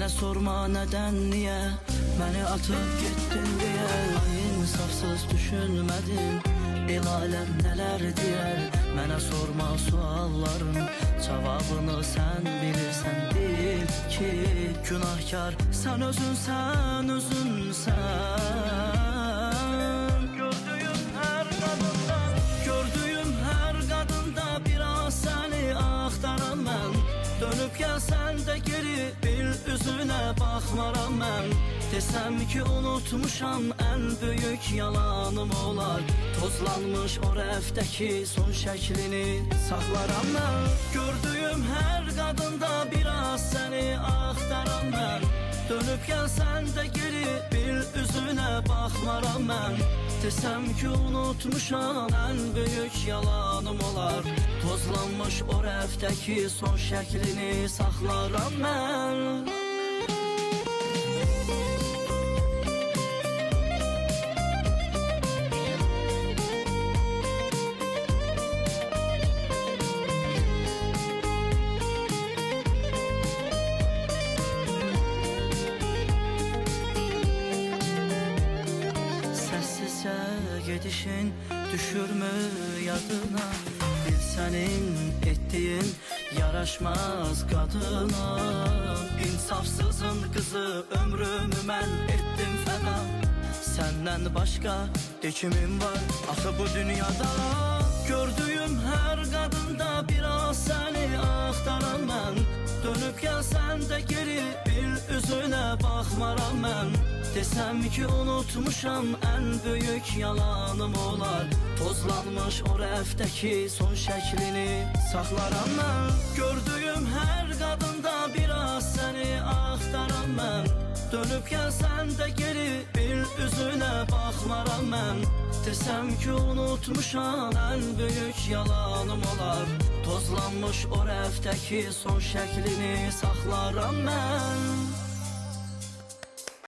Mənə sorma nədən, niyə məni atıb getdin deyə. Ay insafsız düşünmədin, el aləm nələr deyər. Mənə sorma sualların cavabını sən bilirsən. Bil ki günahkar sən özünsən, özünsən. Gördüyüm hər qadında biraz səni axtaram mən. Dönüb gəlsən də geri bil üzünə baxmaram mən. Desəm ki unutmuşam ən böyük yalanım olar. Tozlanmış o rəfdəki son şəklini saxlaram mən. Gördüyüm hər qadında biraz səni axtaram mən. Dönüb gəlsən də geri bil üzünə baxmaram mən. Desəm ki unutmuşam ən böyük yalanım olar. Tozlanmış o rəfdəki son şəklini saxlaram mən. Gedişin düşürmü yadına, bil sənin etdiyin yaraşmaz qadına. İnsafsızın qızı ömrümü mən etdim fəda. Səndən başqa dekimim var axı bu dünyada. Gördüyüm hər qadında biraz səni axtaram mən. Dönüb gəlsən də geri bil üzünə baxmaram mən. Desəm ki unutmuşam ən böyük yalanım olar. Tozlanmış o rəfdəki son şəklini saxlaram mən. Gördüyüm hər qadında biraz səni axtaram mən. Dönüb gəlsən də geri bil üzünə baxmaram mən. Desəm ki unutmuşam ən böyük yalanım olar. Tozlanmış o rəfdəki son şəklini saxlaram mən.